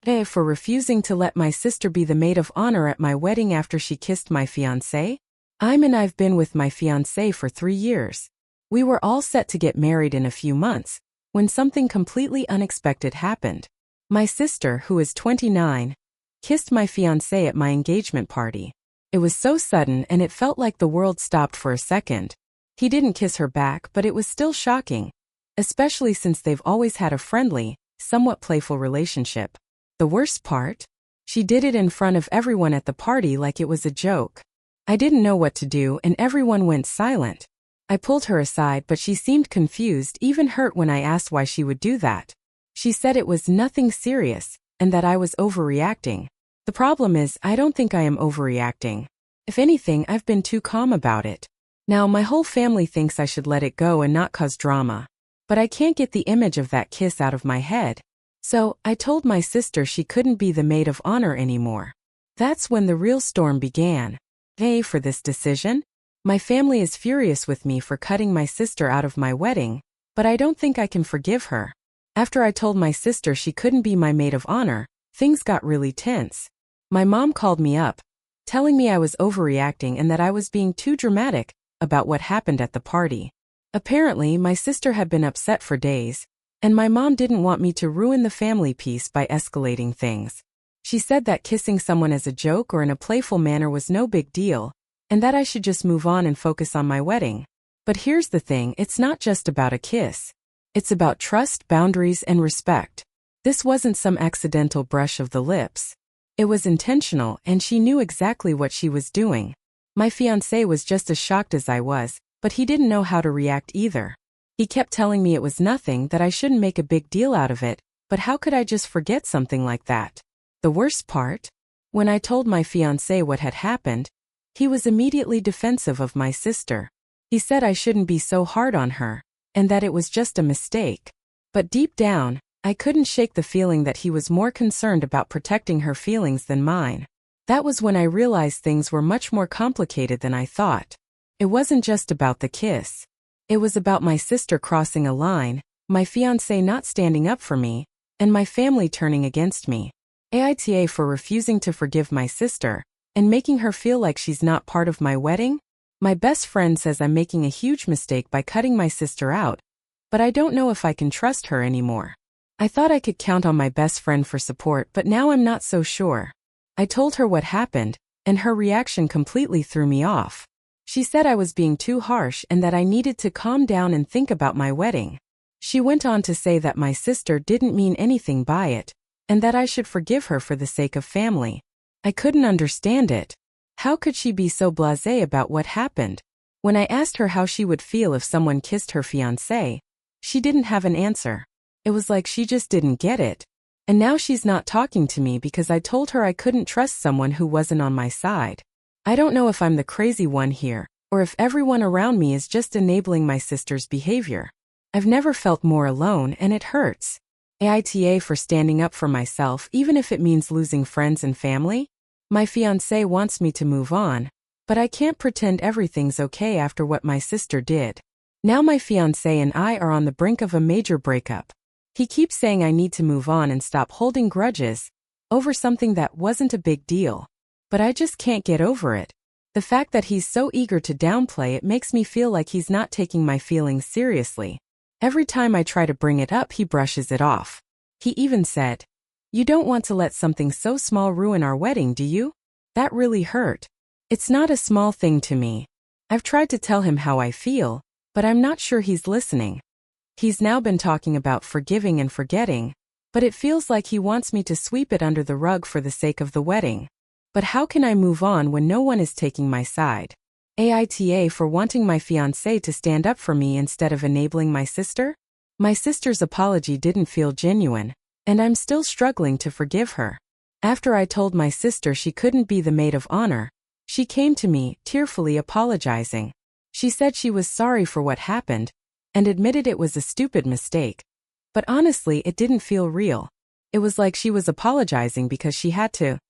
For refusing to let my sister be the maid of honor at my wedding after she kissed my fiancé? I've been with my fiancé for 3 years. We were all set to get married in a few months, when something completely unexpected happened. My sister, who is 29, kissed my fiancé at my engagement party. It was so sudden and it felt like the world stopped for a second. He didn't kiss her back, but it was still shocking, especially since they've always had a friendly, somewhat playful relationship. The worst part? She did it in front of everyone at the party like it was a joke. I didn't know what to do and everyone went silent. I pulled her aside, but she seemed confused, even hurt when I asked why she would do that. She said it was nothing serious, and that I was overreacting. The problem is, I don't think I am overreacting. If anything, I've been too calm about it. Now, my whole family thinks I should let it go and not cause drama. But I can't get the image of that kiss out of my head. So, I told my sister she couldn't be the maid of honor anymore. That's when the real storm began. For this decision? My family is furious with me for cutting my sister out of my wedding, but I don't think I can forgive her. After I told my sister she couldn't be my maid of honor, things got really tense. My mom called me up, telling me I was overreacting and that I was being too dramatic about what happened at the party. Apparently, my sister had been upset for days, and my mom didn't want me to ruin the family peace by escalating things. She said that kissing someone as a joke or in a playful manner was no big deal, and that I should just move on and focus on my wedding. But here's the thing, it's not just about a kiss. It's about trust, boundaries, and respect. This wasn't some accidental brush of the lips. It was intentional, and she knew exactly what she was doing. My fiancé was just as shocked as I was, but he didn't know how to react either. He kept telling me it was nothing, that I shouldn't make a big deal out of it, but how could I just forget something like that? The worst part? When I told my fiancé what had happened, he was immediately defensive of my sister. He said I shouldn't be so hard on her, and that it was just a mistake. But deep down, I couldn't shake the feeling that he was more concerned about protecting her feelings than mine. That was when I realized things were much more complicated than I thought. It wasn't just about the kiss. It was about my sister crossing a line, my fiancé not standing up for me, and my family turning against me. AITA for refusing to forgive my sister, and making her feel like she's not part of my wedding? My best friend says I'm making a huge mistake by cutting my sister out, but I don't know if I can trust her anymore. I thought I could count on my best friend for support, but now I'm not so sure. I told her what happened, and her reaction completely threw me off. She said I was being too harsh and that I needed to calm down and think about my wedding. She went on to say that my sister didn't mean anything by it, and that I should forgive her for the sake of family. I couldn't understand it. How could she be so blasé about what happened? When I asked her how she would feel if someone kissed her fiancé, she didn't have an answer. It was like she just didn't get it. And now she's not talking to me because I told her I couldn't trust someone who wasn't on my side. I don't know if I'm the crazy one here, or if everyone around me is just enabling my sister's behavior. I've never felt more alone, and it hurts. AITA for standing up for myself, even if it means losing friends and family. My fiancé wants me to move on, but I can't pretend everything's okay after what my sister did. Now my fiancé and I are on the brink of a major breakup. He keeps saying I need to move on and stop holding grudges over something that wasn't a big deal. But I just can't get over it. The fact that he's so eager to downplay it makes me feel like he's not taking my feelings seriously. Every time I try to bring it up, he brushes it off. He even said, "You don't want to let something so small ruin our wedding, do you?" That really hurt. It's not a small thing to me. I've tried to tell him how I feel, but I'm not sure he's listening. He's now been talking about forgiving and forgetting, but it feels like he wants me to sweep it under the rug for the sake of the wedding. But how can I move on when no one is taking my side? AITA for wanting my fiancé to stand up for me instead of enabling my sister? My sister's apology didn't feel genuine, and I'm still struggling to forgive her. After I told my sister she couldn't be the maid of honor, she came to me, tearfully apologizing. She said she was sorry for what happened, and admitted it was a stupid mistake. But honestly, it didn't feel real. It was like she was apologizing because she had to.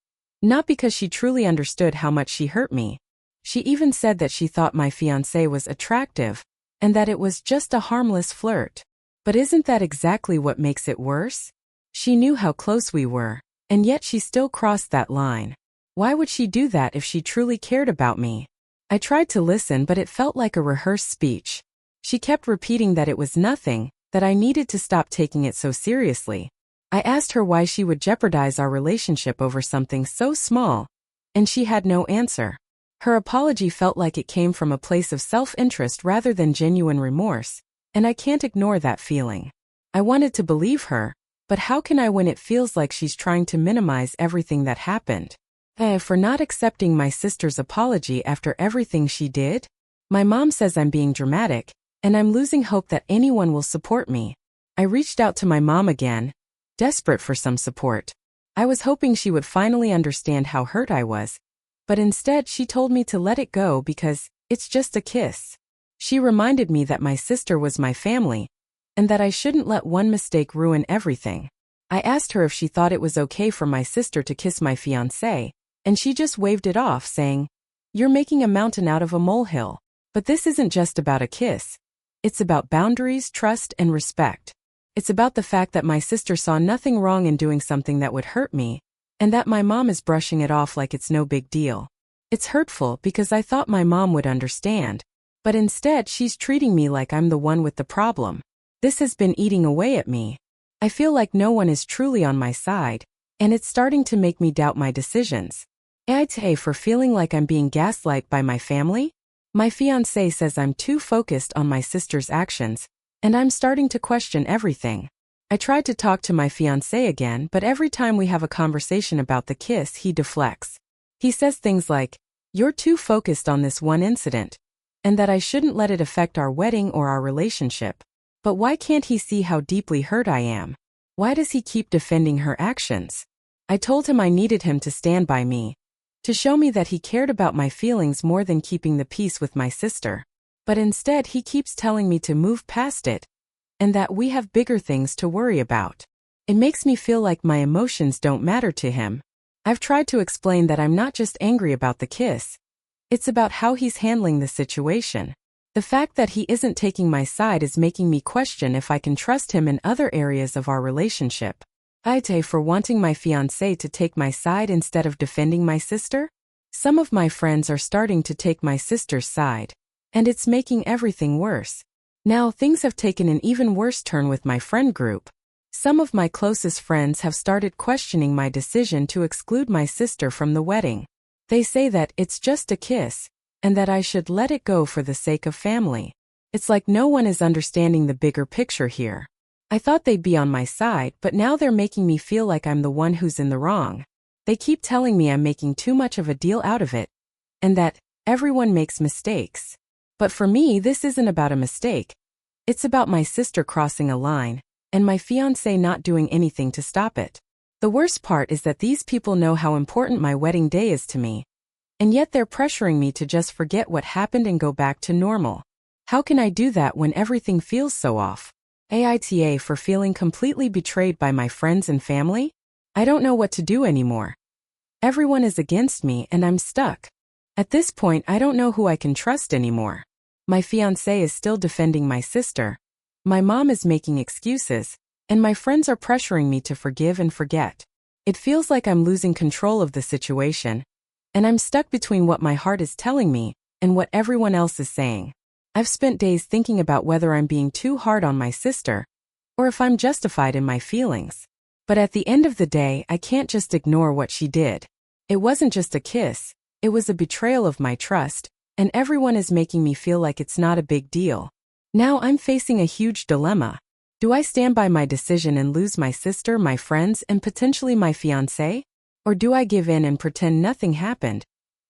Not because she truly understood how much she hurt me. She even said that she thought my fiancé was attractive, and that it was just a harmless flirt. But isn't that exactly what makes it worse? She knew how close we were, And yet she still crossed that line. Why would she do that if she truly cared about me? I tried to listen, but it felt like a rehearsed speech. She kept repeating that it was nothing, that I needed to stop taking it so seriously. I asked her why she would jeopardize our relationship over something so small, and she had no answer. Her apology felt like it came from a place of self-interest rather than genuine remorse, and I can't ignore that feeling. I wanted to believe her, but how can I when it feels like she's trying to minimize everything that happened? For not accepting my sister's apology after everything she did? My mom says I'm being dramatic, and I'm losing hope that anyone will support me. I reached out to my mom again, desperate for some support. I was hoping she would finally understand how hurt I was, but instead she told me to let it go because it's just a kiss. She reminded me that my sister was my family, and that I shouldn't let one mistake ruin everything. I asked her if she thought it was okay for my sister to kiss my fiancé, and she just waved it off, saying, "You're making a mountain out of a molehill." But this isn't just about a kiss. It's about boundaries, trust, and respect. It's about the fact that my sister saw nothing wrong in doing something that would hurt me, and that my mom is brushing it off like it's no big deal. It's hurtful because I thought my mom would understand, but instead she's treating me like I'm the one with the problem. This has been eating away at me. I feel like no one is truly on my side, and it's starting to make me doubt my decisions. AITA for feeling like I'm being gaslighted by my family? My fiancé says I'm too focused on my sister's actions, and I'm starting to question everything. I tried to talk to my fiancé again, but every time we have a conversation about the kiss, he deflects. He says things like, "You're too focused on this one incident," and that I shouldn't let it affect our wedding or our relationship. But why can't he see how deeply hurt I am? Why does he keep defending her actions? I told him I needed him to stand by me, to show me that he cared about my feelings more than keeping the peace with my sister. But instead he keeps telling me to move past it, and that we have bigger things to worry about. It makes me feel like my emotions don't matter to him. I've tried to explain that I'm not just angry about the kiss. It's about how he's handling the situation. The fact that he isn't taking my side is making me question if I can trust him in other areas of our relationship. AITA for wanting my fiancé to take my side instead of defending my sister? Some of my friends are starting to take my sister's side, and it's making everything worse. Now things have taken an even worse turn with my friend group. Some of my closest friends have started questioning my decision to exclude my sister from the wedding. They say that it's just a kiss, and that I should let it go for the sake of family. It's like no one is understanding the bigger picture here. I thought they'd be on my side, but now they're making me feel like I'm the one who's in the wrong. They keep telling me I'm making too much of a deal out of it, and that everyone makes mistakes. But for me, this isn't about a mistake. It's about my sister crossing a line, and my fiancé not doing anything to stop it. The worst part is that these people know how important my wedding day is to me, and yet they're pressuring me to just forget what happened and go back to normal. How can I do that when everything feels so off? AITA for feeling completely betrayed by my friends and family? I don't know what to do anymore. Everyone is against me and I'm stuck. At this point, I don't know who I can trust anymore. My fiancé is still defending my sister. My mom is making excuses, and my friends are pressuring me to forgive and forget. It feels like I'm losing control of the situation, and I'm stuck between what my heart is telling me and what everyone else is saying. I've spent days thinking about whether I'm being too hard on my sister, or if I'm justified in my feelings. But at the end of the day, I can't just ignore what she did. It wasn't just a kiss, it was a betrayal of my trust, and everyone is making me feel like it's not a big deal. Now I'm facing a huge dilemma. Do I stand by my decision and lose my sister, my friends, and potentially my fiancé? Or do I give in and pretend nothing happened,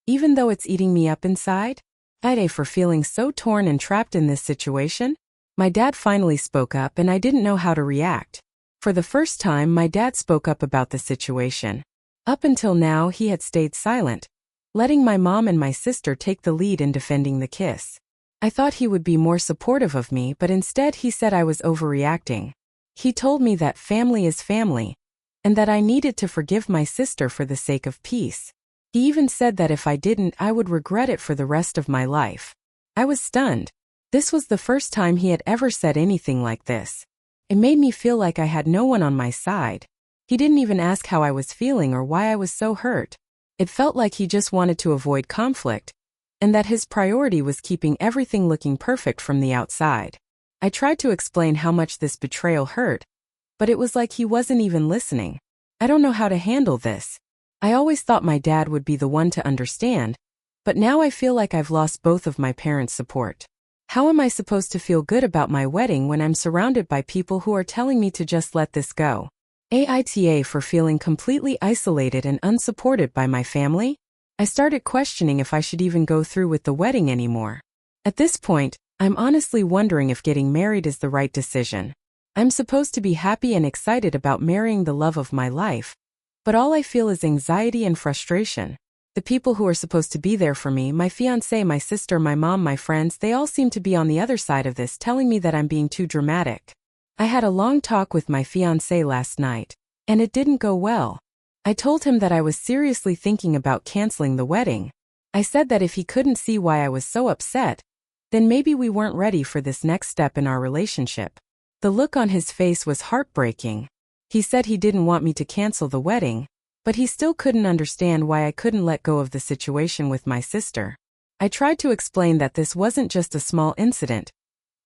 even though it's eating me up inside? AITA for feeling so torn and trapped in this situation? My dad finally spoke up and I didn't know how to react. For the first time, my dad spoke up about the situation. Up until now, he had stayed silent, letting my mom and my sister take the lead in defending the kiss. I thought he would be more supportive of me, but instead he said I was overreacting. He told me that family is family, and that I needed to forgive my sister for the sake of peace. He even said that if I didn't, I would regret it for the rest of my life. I was stunned. This was the first time he had ever said anything like this. It made me feel like I had no one on my side. He didn't even ask how I was feeling or why I was so hurt. It felt like he just wanted to avoid conflict, and that his priority was keeping everything looking perfect from the outside. I tried to explain how much this betrayal hurt, but it was like he wasn't even listening. I don't know how to handle this. I always thought my dad would be the one to understand, but now I feel like I've lost both of my parents' support. How am I supposed to feel good about my wedding when I'm surrounded by people who are telling me to just let this go? AITA for feeling completely isolated and unsupported by my family? I started questioning if I should even go through with the wedding anymore. At this point, I'm honestly wondering if getting married is the right decision. I'm supposed to be happy and excited about marrying the love of my life, but all I feel is anxiety and frustration. The people who are supposed to be there for me, my fiancé, my sister, my mom, my friends, they all seem to be on the other side of this, telling me that I'm being too dramatic. I had a long talk with my fiancé last night, and it didn't go well. I told him that I was seriously thinking about canceling the wedding. I said that if he couldn't see why I was so upset, then maybe we weren't ready for this next step in our relationship. The look on his face was heartbreaking. He said he didn't want me to cancel the wedding, but he still couldn't understand why I couldn't let go of the situation with my sister. I tried to explain that this wasn't just a small incident.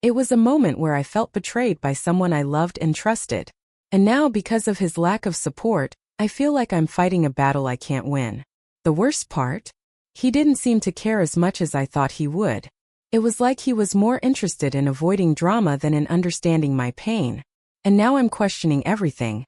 It was a moment where I felt betrayed by someone I loved and trusted. And now, because of his lack of support, I feel like I'm fighting a battle I can't win. The worst part? He didn't seem to care as much as I thought he would. It was like he was more interested in avoiding drama than in understanding my pain. And now I'm questioning everything.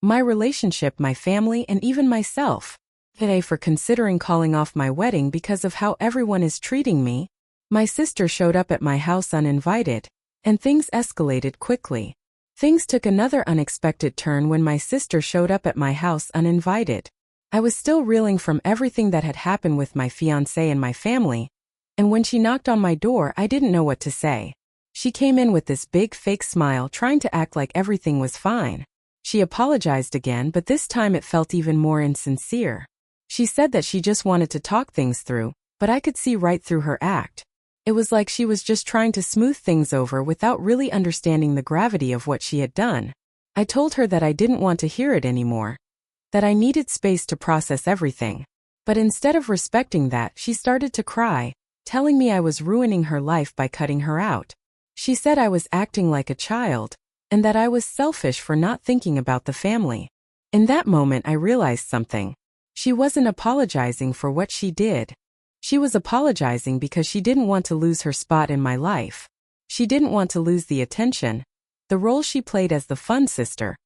My relationship, my family, and even myself. Today, for considering calling off my wedding because of how everyone is treating me, my sister showed up at my house uninvited, and things escalated quickly. Things took another unexpected turn when my sister showed up at my house uninvited. I was still reeling from everything that had happened with my fiancé and my family, and when she knocked on my door, I didn't know what to say. She came in with this big fake smile, trying to act like everything was fine. She apologized again, but this time it felt even more insincere. She said that she just wanted to talk things through, but I could see right through her act. It was like she was just trying to smooth things over without really understanding the gravity of what she had done. I told her that I didn't want to hear it anymore, that I needed space to process everything. But instead of respecting that, she started to cry, telling me I was ruining her life by cutting her out. She said I was acting like a child, and that I was selfish for not thinking about the family. In that moment, I realized something. She wasn't apologizing for what she did. She was apologizing because she didn't want to lose her spot in my life. She didn't want to lose the attention, the role she played as the fun sister,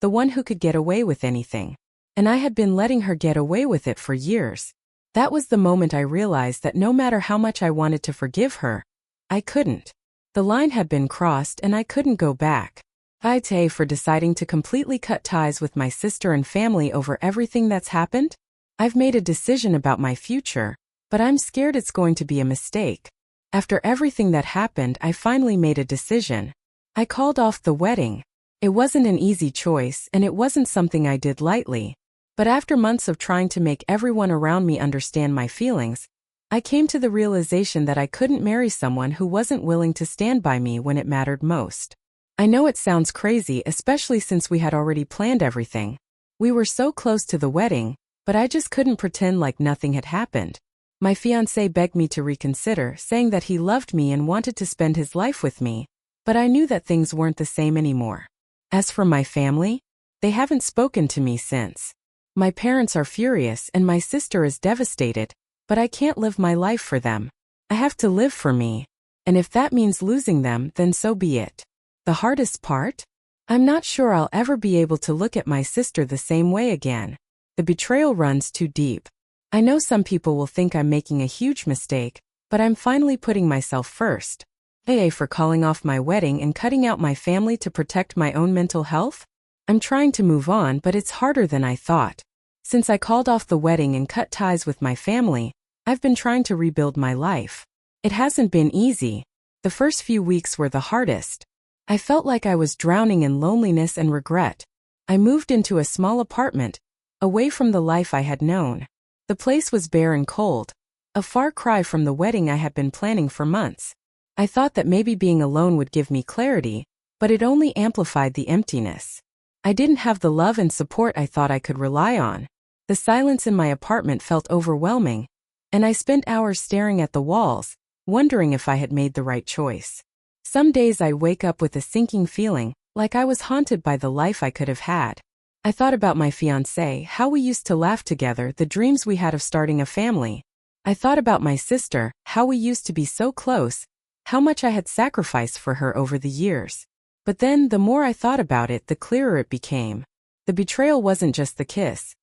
the one who could get away with anything. And I had been letting her get away with it for years. That was the moment I realized that no matter how much I wanted to forgive her, I couldn't. The line had been crossed and I couldn't go back. AITA for deciding to completely cut ties with my sister and family over everything that's happened? I've made a decision about my future, but I'm scared it's going to be a mistake. After everything that happened, I finally made a decision. I called off the wedding. It wasn't an easy choice, and it wasn't something I did lightly. But after months of trying to make everyone around me understand my feelings, I came to the realization that I couldn't marry someone who wasn't willing to stand by me when it mattered most. I know it sounds crazy, especially since we had already planned everything. We were so close to the wedding, but I just couldn't pretend like nothing had happened. My fiancé begged me to reconsider, saying that he loved me and wanted to spend his life with me, but I knew that things weren't the same anymore. As for my family, they haven't spoken to me since. My parents are furious and my sister is devastated, but I can't live my life for them. I have to live for me, and if that means losing them, then so be it. The hardest part? I'm not sure I'll ever be able to look at my sister the same way again. The betrayal runs too deep. I know some people will think I'm making a huge mistake, but I'm finally putting myself first. AA for calling off my wedding and cutting out my family to protect my own mental health? I'm trying to move on, but it's harder than I thought. Since I called off the wedding and cut ties with my family, I've been trying to rebuild my life. It hasn't been easy. The first few weeks were the hardest. I felt like I was drowning in loneliness and regret. I moved into a small apartment, away from the life I had known. The place was bare and cold, a far cry from the wedding I had been planning for months. I thought that maybe being alone would give me clarity, but it only amplified the emptiness. I didn't have the love and support I thought I could rely on. The silence in my apartment felt overwhelming, and I spent hours staring at the walls, wondering if I had made the right choice. Some days I'd wake up with a sinking feeling, like I was haunted by the life I could have had. I thought about my fiancé, how we used to laugh together, the dreams we had of starting a family. I thought about my sister, how we used to be so close, how much I had sacrificed for her over the years. But then, the more I thought about it, the clearer it became. The betrayal wasn't just the kiss.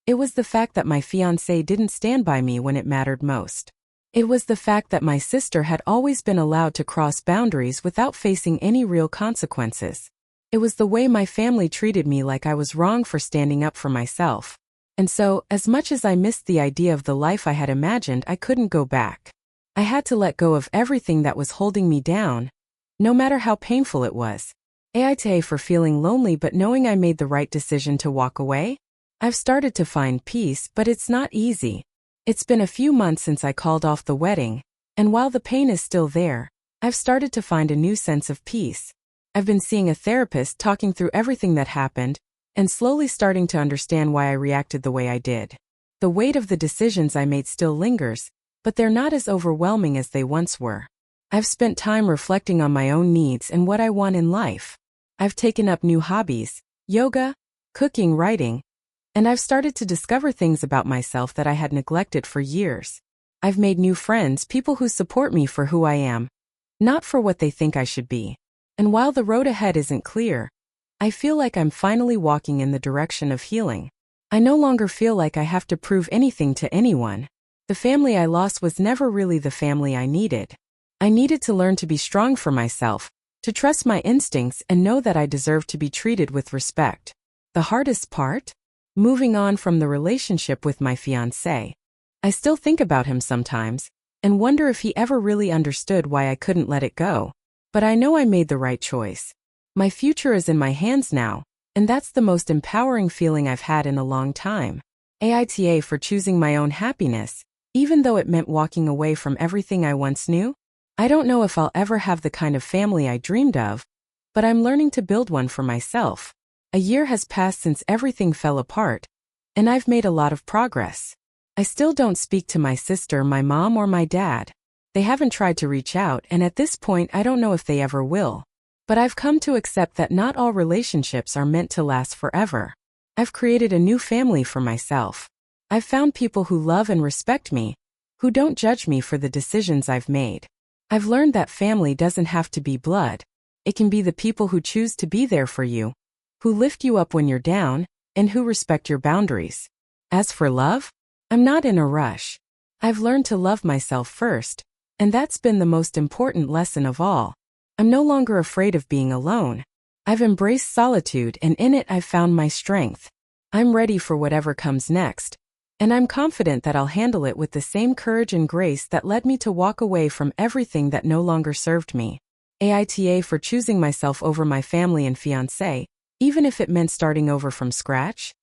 It was the fact that my fiancé didn't stand by me when it mattered most. It was the fact that my sister had always been allowed to cross boundaries without facing any real consequences. It was the way my family treated me, like I was wrong for standing up for myself. And so, as much as I missed the idea of the life I had imagined, I couldn't go back. I had to let go of everything that was holding me down, no matter how painful it was. AITA for feeling lonely but knowing I made the right decision to walk away? I've started to find peace, but it's not easy. It's been a few months since I called off the wedding, and while the pain is still there, I've started to find a new sense of peace. I've been seeing a therapist, talking through everything that happened, and slowly starting to understand why I reacted the way I did. The weight of the decisions I made still lingers, but they're not as overwhelming as they once were. I've spent time reflecting on my own needs and what I want in life. I've taken up new hobbies, yoga, cooking, writing, and I've started to discover things about myself that I had neglected for years. I've made new friends, people who support me for who I am, not for what they think I should be. And while the road ahead isn't clear, I feel like I'm finally walking in the direction of healing. I no longer feel like I have to prove anything to anyone. The family I lost was never really the family I needed. I needed to learn to be strong for myself, to trust my instincts and know that I deserve to be treated with respect. The hardest part? Moving on from the relationship with my fiancé. I still think about him sometimes, and wonder if he ever really understood why I couldn't let it go. But I know I made the right choice. My future is in my hands now, and that's the most empowering feeling I've had in a long time. AITA for choosing my own happiness, even though it meant walking away from everything I once knew. I don't know if I'll ever have the kind of family I dreamed of, but I'm learning to build one for myself. A year has passed since everything fell apart, and I've made a lot of progress. I still don't speak to my sister, my mom, or my dad. They haven't tried to reach out, and at this point I don't know if they ever will. But I've come to accept that not all relationships are meant to last forever. I've created a new family for myself. I've found people who love and respect me, who don't judge me for the decisions I've made. I've learned that family doesn't have to be blood. It can be the people who choose to be there for you, who lift you up when you're down, and who respect your boundaries. As for love, I'm not in a rush. I've learned to love myself first, and that's been the most important lesson of all. I'm no longer afraid of being alone. I've embraced solitude, and in it I've found my strength. I'm ready for whatever comes next, and I'm confident that I'll handle it with the same courage and grace that led me to walk away from everything that no longer served me. AITA for choosing myself over my family and fiancé, even if it meant starting over from scratch.